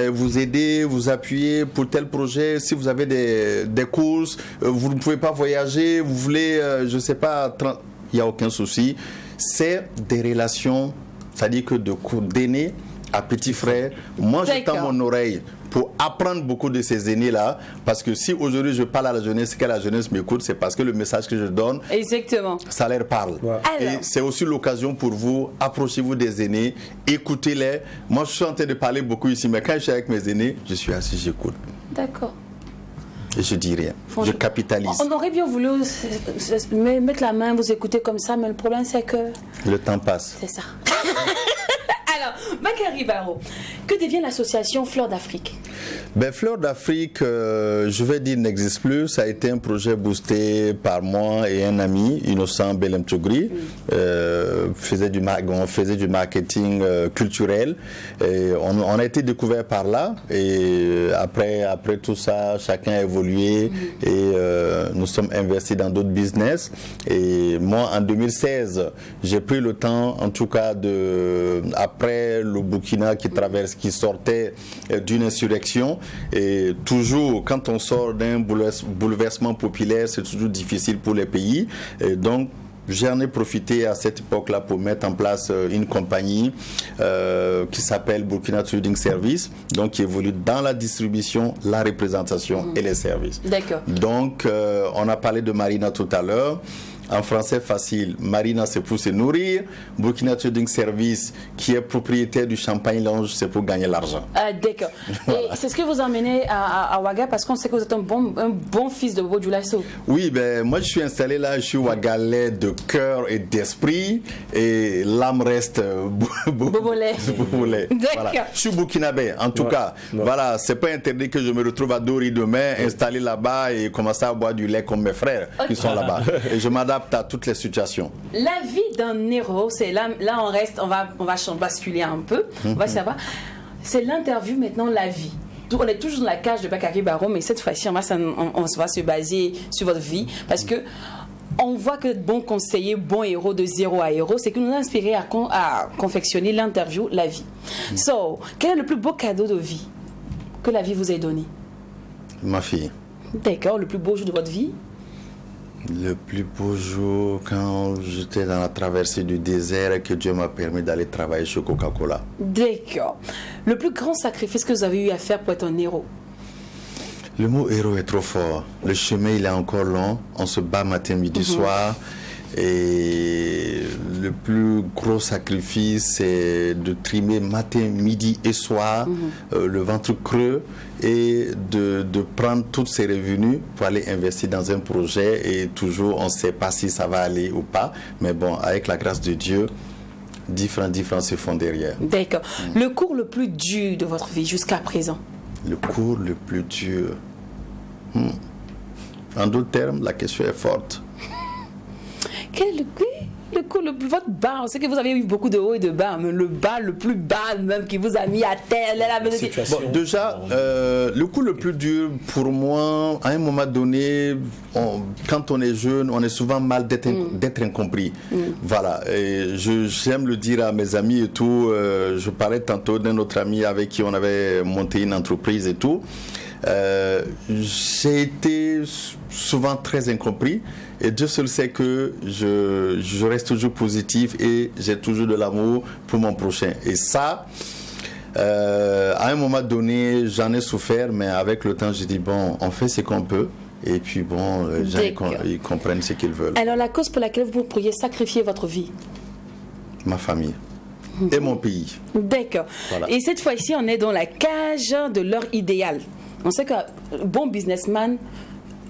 vous aider, vous appuyer pour tel projet, si vous avez des courses, vous ne pouvez pas voyager, vous voulez, je ne sais pas, il n'y a aucun souci. C'est des relations, c'est-à-dire que d'aînés à petit frère, moi je tends mon oreille pour apprendre beaucoup de ces aînés-là, parce que si aujourd'hui je parle à la jeunesse, que la jeunesse m'écoute, c'est parce que le message que je donne, exactement, ça leur parle. Ouais. Et c'est aussi l'occasion pour vous, approchez-vous des aînés, écoutez-les. Moi je suis en train de parler beaucoup ici, mais quand je suis avec mes aînés, je suis assis, j'écoute. D'accord. Et je dis rien, je capitalise. On aurait bien voulu mettre la main, vous écouter comme ça, mais le problème c'est que... le temps passe. C'est ça. Alors, Bakary Barou, que devient l'association Fleurs d'Afrique? Fleurs d'Afrique, je vais dire, n'existe plus. Ça a été un projet boosté par moi et un ami, Innocent Belem Tchougri. On faisait du marketing culturel. Et on a été découvert par là. Et après tout ça, chacun a évolué et nous sommes investis dans d'autres business. Et moi, en 2016, j'ai pris le temps, en tout cas, après le Burkina qui sortait d'une insurrection. Et toujours, quand on sort d'un bouleversement populaire, c'est toujours difficile pour les pays. Et donc, j'en ai profité à cette époque-là pour mettre en place une compagnie qui s'appelle Burkina Trading Service, donc qui évolue dans la distribution, la représentation et les services. D'accord. Donc, on a parlé de Marina tout à l'heure. En français facile, Marina c'est pour se nourrir, Burkina Trading Service qui est propriétaire du champagne Lange, c'est pour gagner l'argent. Ah, d'accord. Voilà. Et c'est ce que vous emmenez à Ouaga parce qu'on sait que vous êtes un bon fils de Bobo Dioulasso. Oui, moi je suis installé là, je suis Ouagalais de cœur et d'esprit et l'âme reste Bobolais. D'accord. Voilà. Je suis burkinabé, en tout cas. Voilà, c'est pas interdit que je me retrouve à Dori demain, installé là-bas et commencer à boire du lait comme mes frères qui sont là-bas. Et je m'adapte à toutes les situations. La vie d'un héros, c'est là on reste, on va basculer un peu, on va savoir. C'est l'interview maintenant, la vie. On est toujours dans la cage de Bakary Barrow, mais cette fois-ci, on va se baser sur votre vie parce que on voit que bon conseiller, bon héros de zéro à héros, c'est que nous a inspiré à confectionner l'interview, la vie. So, quel est le plus beau cadeau de vie que la vie vous ait donné? Ma fille. D'accord, le plus beau jour de votre vie? Le plus beau jour, quand j'étais dans la traversée du désert et que Dieu m'a permis d'aller travailler chez Coca-Cola. D'accord. Le plus grand sacrifice que vous avez eu à faire pour être un héros? Le mot héros est trop fort. Le chemin, il est encore long. On se bat matin, midi, soir. Et le plus gros sacrifice, c'est de trimer matin, midi et soir, le ventre creux, et de prendre tous ces revenus pour aller investir dans un projet. Et toujours, on ne sait pas si ça va aller ou pas. Mais bon, avec la grâce de Dieu, différents se font derrière. D'accord. Le cours le plus dur de votre vie jusqu'à présent? Le cours le plus dur. En d'autres termes, la question est forte. Quel le coup, votre bas, on sait que vous avez eu beaucoup de hauts et de bas, mais le bas, le plus bas même qui vous a mis à terre. Bon, déjà, le coup le plus dur pour moi, à un moment donné, quand on est jeune, on est souvent mal d'être incompris. Voilà, et j'aime le dire à mes amis et tout. Je parlais tantôt d'un autre ami avec qui on avait monté une entreprise et tout. J'ai été souvent très incompris et Dieu seul sait que je reste toujours positif et j'ai toujours de l'amour pour mon prochain. Et ça, à un moment donné, j'en ai souffert, mais avec le temps, j'ai dit bon, on fait ce qu'on peut. Et puis bon, les gens ils comprennent ce qu'ils veulent. Alors la cause pour laquelle vous pourriez sacrifier votre vie? Ma famille. Et mon pays. D'accord. Voilà. Et cette fois-ci, on est dans la cage de leur idéal. On sait qu'un bon businessman,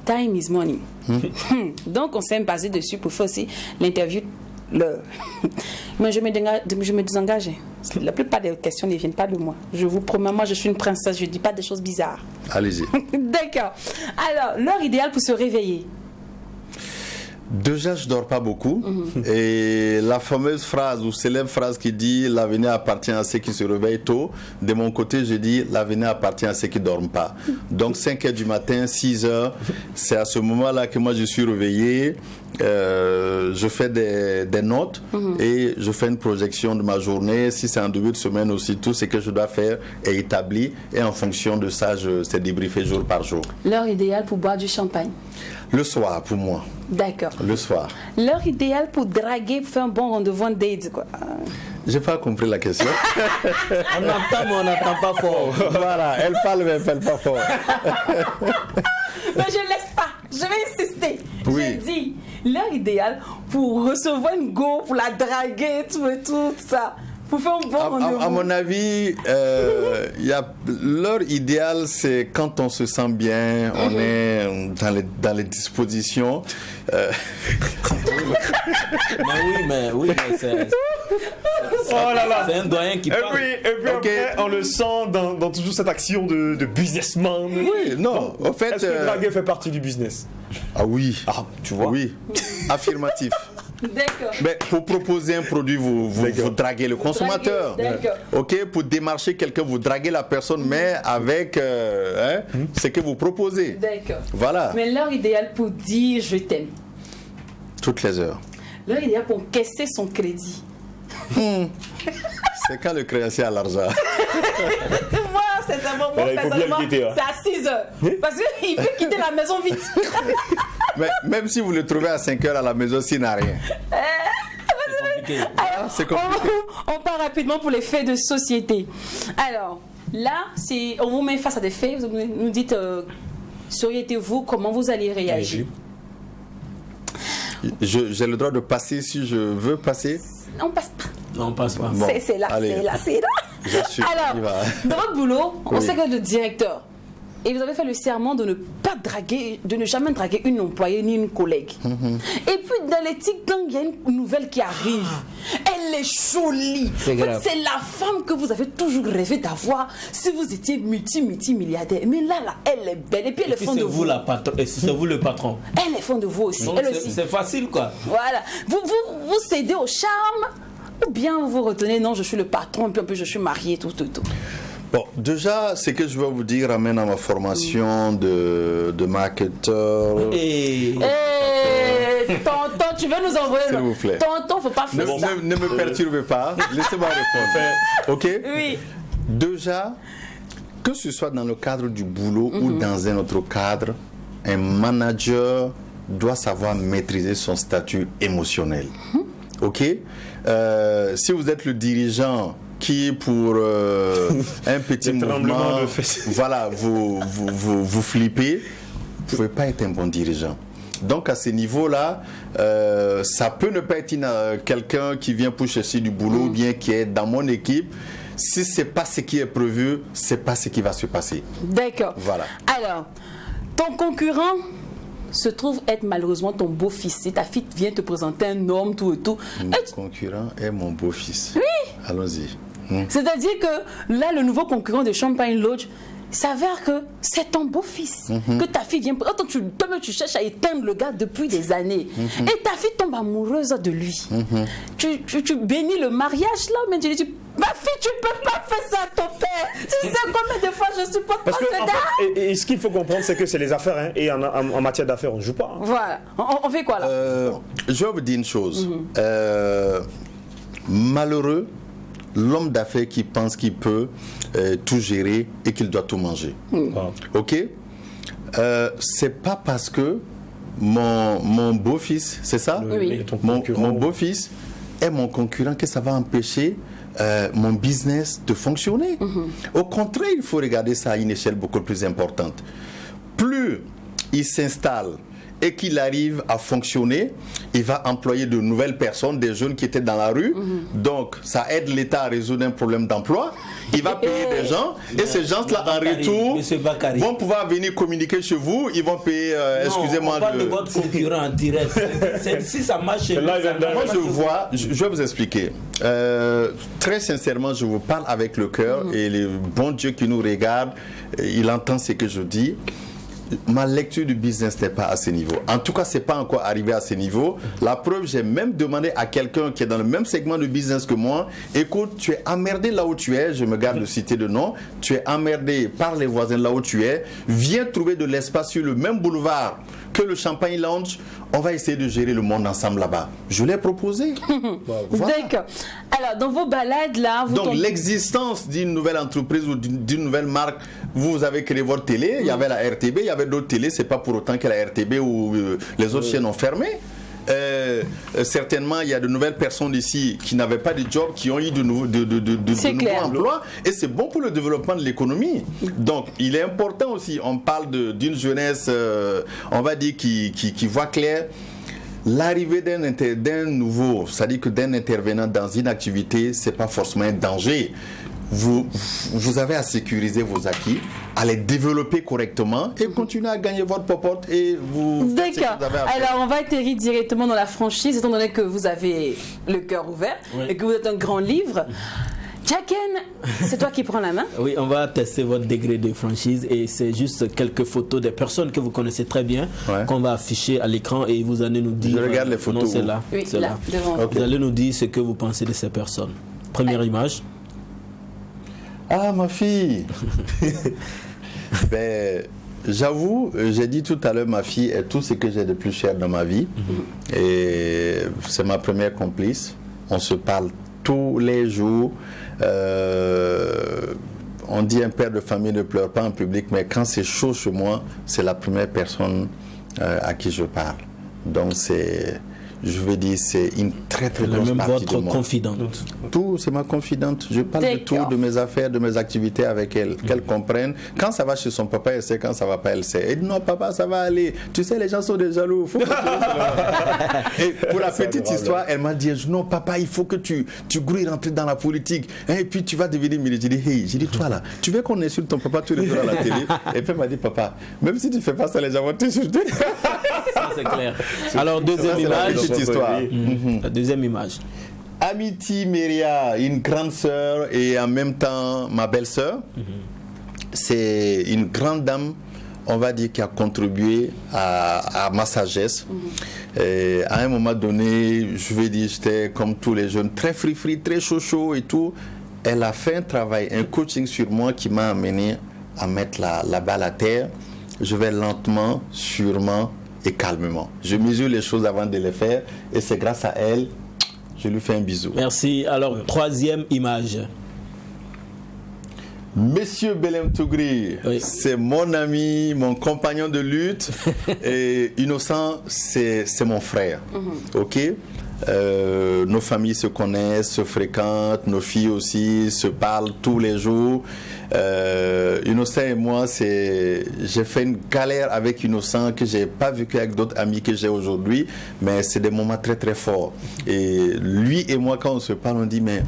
time is money. Donc, on s'est basé dessus pour faire aussi l'interview. Mais je me désengage. La plupart des questions ne viennent pas de moi. Je vous promets, moi, je suis une princesse. Je ne dis pas des choses bizarres. Allez-y. D'accord. Alors, l'heure idéale pour se réveiller? Déjà, je dors pas beaucoup. Et la fameuse phrase ou célèbre phrase qui dit l'avenir appartient à ceux qui se réveillent tôt. De mon côté, je dis l'avenir appartient à ceux qui dorment pas. Donc 5h du matin, 6h, c'est à ce moment-là que moi je suis réveillé. Je fais des notes et je fais une projection de ma journée. Si c'est en début de semaine aussi, tout ce que je dois faire est établi. Et en fonction de ça, c'est débriefé jour par jour. L'heure idéale pour boire du champagne? Le soir, pour moi. D'accord. Le soir. L'heure idéale pour draguer, pour faire un bon rendez-vous, un date, quoi. J'ai pas compris la question. On entend, mais on n'entend pas fort. Voilà, elle parle, mais elle parle pas fort. Mais je laisse pas. Je vais insister. Oui. Je dis, l'heure idéale pour recevoir une go, pour la draguer, tout ça. pour faire un bon rendez-vous. À mon avis, l'heure idéale, c'est quand on se sent bien, on est dans les dispositions. mais c'est Oh là là. c'est un doyen qui parle. Et puis Ok. après, on le sent dans toujours cette action de businessman. Oui, non, en fait... Est-ce que draguer fait partie du business? Ah oui. Ah, tu vois. Oui, affirmatif. D'accord. Mais pour proposer un produit, vous D'accord. draguez le consommateur. D'accord. Ok, pour démarcher quelqu'un, vous draguez la personne, mais avec ce que vous proposez. D'accord. Voilà, Mais l'heure idéale pour dire je t'aime. toutes les heures. L'heure idéale pour encaisser son crédit. C'est quand le créancier a l'argent. Moi, c'est un moment, Mais là, il faut bien le personnellement, quitter, hein. c'est à 6 heures. Parce qu'il peut quitter la maison vite. Mais même si vous le trouvez à 5 heures à la maison, s'il n'a rien. Ah, c'est compliqué. On part rapidement pour les faits de société. Alors, là, on vous met face à des faits, vous nous dites, seriez-vous, comment vous allez réagir? J'ai le droit de passer si je veux passer. On passe pas. Non, on passe pas. Bon, C'est là, allez. c'est là, c'est là. J'assume. Alors, il va. dans votre boulot, on Oui. sait que vous êtes le directeur. Et vous avez fait le serment de ne pas draguer, de ne jamais draguer une employée ni une collègue. Et puis dans les TikTok, il y a une nouvelle qui arrive. Elle est jolie. C'est En fait, grave. c'est la femme que vous avez toujours rêvé d'avoir si vous étiez multimilliardaire. Mais là, elle est belle. Et puis elle Et est puis fond c'est de vous vous. la patron, et c'est vous le patron. Elle est fond de vous aussi. Donc Elle c'est aussi. c'est facile quoi. Voilà. Vous cédez au charme. Ou bien vous vous retenez, non, je suis le patron, et puis en plus je suis mariée, tout. Bon, déjà, ce que je vais vous dire ramène à ma formation de marketeur. Et Tonton, tu veux nous envoyer S'il vous plaît. Tonton, faut pas faire ça. Ne me perturbez pas. Laissez-moi répondre. Ok? Oui. Déjà, que ce soit dans le cadre du boulot ou dans un autre cadre, un manager doit savoir maîtriser son statut émotionnel. Ok? Si vous êtes le dirigeant qui, pour un petit Le tremblement mouvement, de fesses. voilà, vous flippez, vous ne pouvez pas être un bon dirigeant. Donc à ce niveau-là, ça peut ne pas être quelqu'un qui vient pour chercher du boulot, ou bien qui est dans mon équipe. Si c'est pas ce qui est prévu, c'est pas ce qui va se passer. D'accord. Voilà. Alors, ton concurrent se trouve être malheureusement ton beau-fils. Si ta fille vient te présenter un homme, tout et tout. Mon concurrent est mon beau-fils. Oui. Allons-y. C'est-à-dire que là, le nouveau concurrent de Champagne Lodge s'avère que c'est ton beau-fils. Que ta fille vient... Attends, toi-même, tu cherches à éteindre le gars depuis des années. Et ta fille tombe amoureuse de lui. Tu bénis le mariage là, mais tu lui dis, ma fille, tu peux pas faire ça à ton père. Tu sais combien de fois je supporte pas Parce que ce en gars. fait, et ce qu'il faut comprendre, c'est que c'est les affaires, hein, et en matière d'affaires, on ne joue pas. Hein. Voilà. On fait quoi là? Je vais vous dire une chose. Malheureux, l'homme d'affaires qui pense qu'il peut tout gérer et qu'il doit tout manger. Ok? C'est pas parce que mon beau-fils, c'est ça? Oui. Ton Mon concurrent. beau-fils est mon concurrent, que ça va empêcher mon business de fonctionner. Au contraire, il faut regarder ça à une échelle beaucoup plus importante. Plus il s'installe et qu'il arrive à fonctionner, il va employer de nouvelles personnes, des jeunes qui étaient dans la rue. Donc, ça aide l'État à résoudre un problème d'emploi. Il va payer des gens et ces gens-là, en retour, Monsieur Bakary. vont pouvoir venir communiquer chez vous. Ils vont payer, excusez-moi, on parle de votre concurrent en direct. Si ça marche chez Là, lui, ça il vient moi, marche. je vois, je vais vous expliquer. Très sincèrement, je vous parle avec le cœur et le bon Dieu qui nous regarde, il entend ce que je dis. Ma lecture du business n'est pas à ce niveau. En tout cas, c'est pas encore arrivé à ce niveau. La preuve, j'ai même demandé à quelqu'un qui est dans le même segment de business que moi, écoute, tu es emmerdé là où tu es, je me garde de citer de nom, tu es emmerdé par les voisins là où tu es, viens trouver de l'espace sur le même boulevard que le Champagne Lounge, on va essayer de gérer le monde ensemble là-bas. Je l'ai proposé. Voilà. D'accord. Alors, dans vos balades là, vous Donc tombez- l'existence d'une nouvelle entreprise ou d'une nouvelle marque, vous avez créé votre télé, il y avait la RTB, il y avait d'autres télés, c'est pas pour autant que la RTB ou les autres chaînes ont fermé. Certainement, il y a de nouvelles personnes ici qui n'avaient pas de job, qui ont eu de nouveaux C'est clair. emplois, et c'est bon pour le développement de l'économie. Donc, il est important aussi, on parle d'une jeunesse, on va dire, qui voit clair. l'arrivée d'un nouveau, c'est-à-dire que d'un intervenant dans une activité, c'est pas forcément un danger. Vous avez à sécuriser vos acquis, à les développer correctement et continuer à gagner votre popote et vous faites ce que D'accord. vous avez à faire. Alors, on va atterrir directement dans la franchise, étant donné que vous avez le cœur ouvert et que vous êtes un grand livre. Jacken, c'est toi qui prends la main. Oui, on va tester votre degré de franchise et c'est juste quelques photos des personnes que vous connaissez très bien qu'on va afficher à l'écran et vous allez nous dire. Je regarde les photos. Non, c'est là. Oui, c'est là, devant. Ok. Vous allez nous dire ce que vous pensez de ces personnes. Première image. Ah, ma fille. Ben, j'avoue, j'ai dit tout à l'heure, ma fille est tout ce que j'ai de plus cher dans ma vie. Et c'est ma première complice. On se parle tous les jours. On dit un père de famille ne pleure pas en public, mais quand c'est chaud chez moi, c'est la première personne à qui je parle. Donc je veux dire, c'est une très très Elle est grosse même partie de votre moi. confidente. Tout, c'est ma confidente. Je parle de tout, D'accord. de mes affaires, de mes activités avec elle. Qu'elle comprenne. Quand ça va chez son papa, elle sait. Quand ça va pas, elle sait. Elle dit non, papa, ça va aller. Tu sais, les gens sont des jaloux. Faut que tu... Et pour la petite histoire, elle m'a dit non, papa, il faut que tu grouilles rentrer dans la politique. Et puis tu vas devenir militaire. J'ai dit, hey, j'ai dit, toi là, tu veux qu'on insulte ton papa tous les jours à la télé? Et puis elle m'a dit, papa, même si tu fais pas ça, les gens vont t'insulter. Ça, c'est clair. Alors, deuxième Ça, c'est la image. petite histoire. La deuxième image. Amity Meria, une grande sœur et en même temps ma belle-sœur. C'est une grande dame, on va dire, qui a contribué à ma sagesse. Et à un moment donné, je vais dire, j'étais comme tous les jeunes, très free, très chaud et tout. Elle a fait un travail, un coaching sur moi qui m'a amené à mettre la balle à terre. Je vais lentement, sûrement et calmement. Je mesure les choses avant de les faire et c'est grâce à elle, je lui fais un bisou. Merci. Alors, troisième image. Monsieur Belem Tougri, Oui. c'est mon ami, mon compagnon de lutte. Et Innocent, c'est mon frère. Ok? Nos familles se connaissent, se fréquentent, nos filles aussi se parlent tous les jours. Innocent et moi, j'ai fait une galère avec Innocent que j'ai pas vécu avec d'autres amis que j'ai aujourd'hui, mais c'est des moments très très forts. Et lui et moi, quand on se parle, on dit mais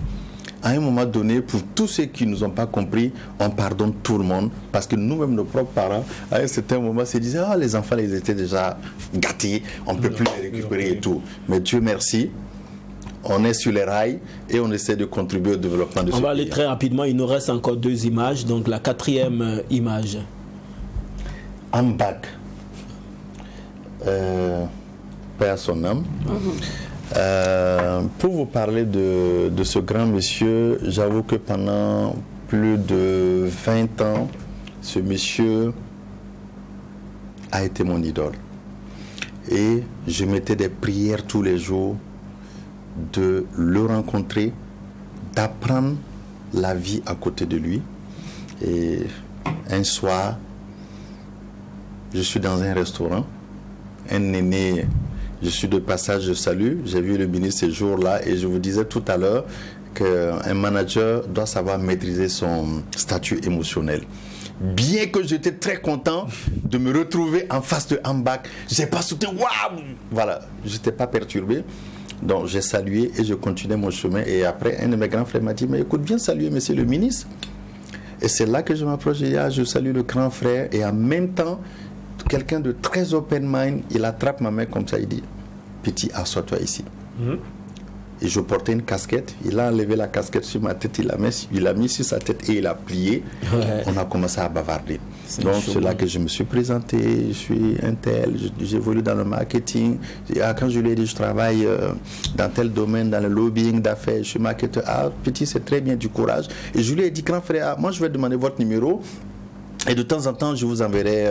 à un moment donné, pour tous ceux qui ne nous ont pas compris, on pardonne tout le monde. Parce que nous-mêmes, nos propres parents, à un certain moment, se disaient, ah, les enfants, ils étaient déjà gâtés, on ne peut plus les récupérer et tout. Mais Dieu merci, on est sur les rails et on essaie de contribuer au développement de ce On va aller pays. très rapidement. Il nous reste encore deux images. Donc, la quatrième image. Ambak, paix à son âme. Pour vous parler de ce grand monsieur, j'avoue que pendant plus de 20 ans, ce monsieur a été mon idole. Et je mettais des prières tous les jours de le rencontrer, d'apprendre la vie à côté de lui. Et un soir, je suis dans un restaurant, un aîné, je suis de passage, je salue, j'ai vu le ministre ces jours-là et je vous disais tout à l'heure qu'un manager doit savoir maîtriser son statut émotionnel. Bien que j'étais très content de me retrouver en face de Ambak, j'ai pas sauté, waouh! Voilà, j'étais pas perturbé. Donc j'ai salué et je continuais mon chemin. Et après, un de mes grands frères m'a dit, mais écoute, viens saluer monsieur le ministre. Et c'est là que je m'approche et je salue le grand frère. Et en même temps, quelqu'un de très open mind, il attrape ma main comme ça, il dit, petit, assois-toi ici. Et je portais une casquette, il a enlevé la casquette sur ma tête, il a mis sur sa tête et il a plié. Ouais. On a commencé à bavarder. C'est Donc chaud, c'est là hein. que je me suis présenté, je suis un tel, j'évolue dans le marketing. Quand je lui ai dit je travaille dans tel domaine, dans le lobbying d'affaires, je suis marketeur. Ah, petit, c'est très bien, du courage. Et je lui ai dit, grand frère, moi je vais demander votre numéro. Et de temps en temps, je vous enverrai,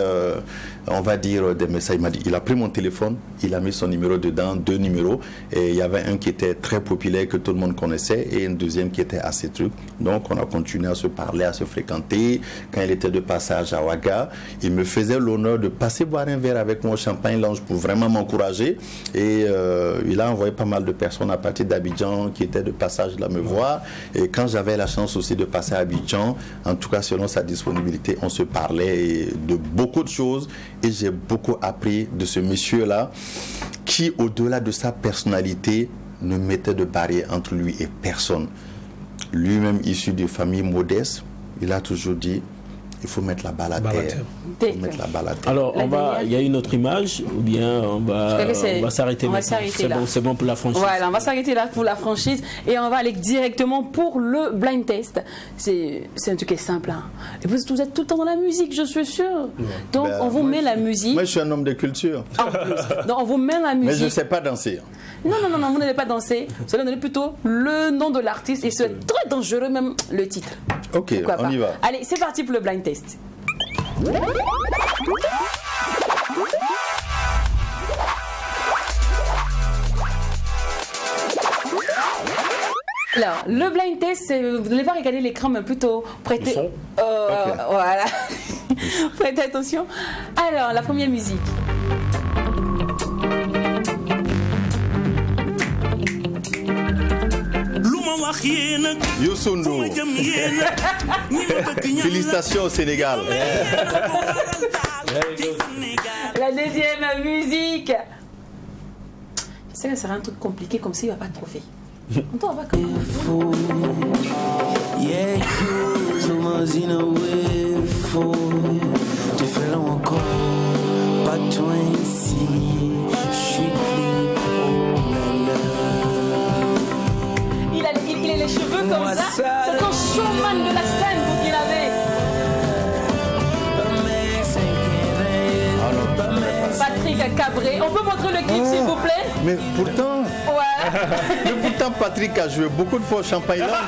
on va dire, des messages. Il a pris mon téléphone, il a mis son numéro dedans, 2 numéros. Et il y avait un qui était très populaire, que tout le monde connaissait, et un deuxième qui était assez truc. Donc, on a continué à se parler, à se fréquenter. Quand il était de passage à Ouaga, il me faisait l'honneur de passer boire un verre avec moi au Champagne Lounge pour vraiment m'encourager. Et il a envoyé pas mal de personnes à partir d'Abidjan qui étaient de passage là me voir. Et quand j'avais la chance aussi de passer à Abidjan, en tout cas selon sa disponibilité, on se se parlait de beaucoup de choses et j'ai beaucoup appris de ce monsieur-là qui, au-delà de sa personnalité, ne mettait de barrière entre lui et personne. Lui-même issu d'une famille modeste, il a toujours dit il faut mettre la balle à terre. Il faut mettre la balle à terre. Alors, il y a une autre image ou bien on va s'arrêter maintenant. C'est bon pour la franchise. Voilà, on va s'arrêter là pour la franchise et on va aller directement pour le blind test. C'est un truc qui est simple. Hein. Et vous êtes tout le temps dans la musique, je suis sûr. Donc, on vous met la musique. Moi, je suis un homme de culture. Donc, on vous met la musique. Mais je ne sais pas danser. Non, vous n'allez pas danser. Vous allez donner plutôt le nom de l'artiste et c'est très dangereux, même le titre. Ok, on y va. Allez, c'est parti pour le blind test. Alors, le blind test, vous n'allez pas regarder l'écran, mais plutôt prêtez. Voilà. Prêtez attention. Alors, la première musique. Youssou N'Dour. Félicitations au Sénégal. La deuxième musique. Je sais que ça sera un truc compliqué comme s'il n'y a pas de trophée. On va quand même. Yeah, tu fais encore pas toi ici. Il a les cheveux comme ça. C'est un showman de la scène vous qu'il avait. Patrick Cabré. On peut montrer le clip s'il vous plaît? Mais pourtant. Ouais. Mais pourtant Patrick a joué beaucoup de fois au Champagne Land.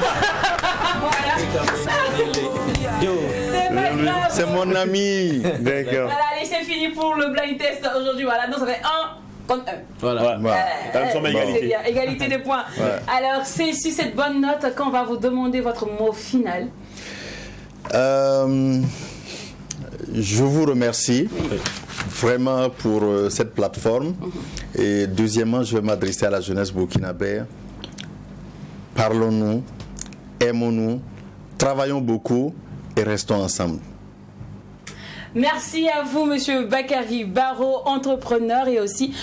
C'est mon ami. D'accord. Voilà, allez, c'est fini pour le blind test aujourd'hui. Voilà, donc ça fait 1 contre 1. Voilà. C'est bien, égalité des points. Ouais. Alors, c'est sur cette bonne note qu'on va vous demander votre mot final. Je vous remercie vraiment pour cette plateforme. Et deuxièmement, je vais m'adresser à la jeunesse burkinabé. Parlons-nous, aimons-nous, travaillons beaucoup et restons ensemble. Merci à vous, monsieur Bakary Barraud, entrepreneur et aussi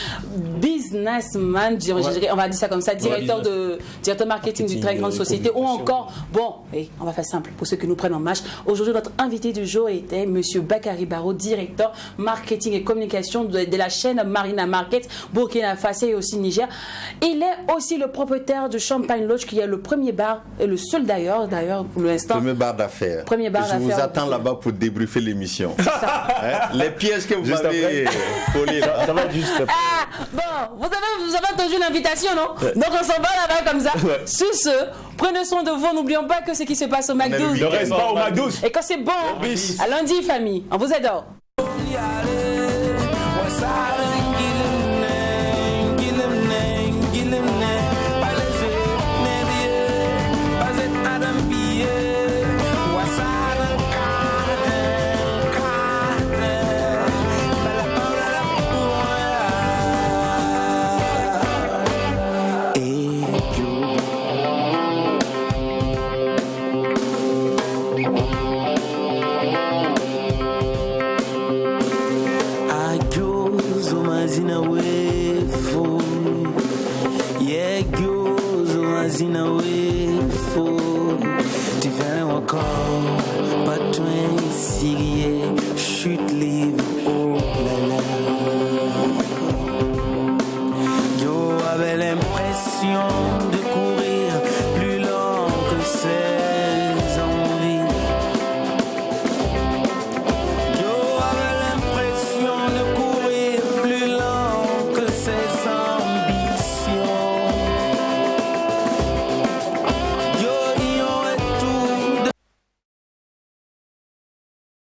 businessman, on va dire ça comme ça, directeur marketing d'une très grande société, ou encore, on va faire simple pour ceux qui nous prennent en marche. Aujourd'hui, notre invité du jour était monsieur Bakary Barraud, directeur marketing et communication de la chaîne Marina Market, Burkina Faso et aussi Niger. Il est aussi le propriétaire de Champagne Lodge, qui est le premier bar, et le seul d'ailleurs pour l'instant. Premier bar d'affaires. Je vous attends là-bas pour débriefer l'émission. Les pièges que vous avez collés là. Ça va être juste. Vous avez entendu l'invitation, non? Donc on s'en va là-bas comme ça. Sur ce, prenez soin de vous. N'oublions pas que ce qui se passe au McDo. Ne reste pas au McDo. Et quand c'est bon, à lundi, famille. On vous adore.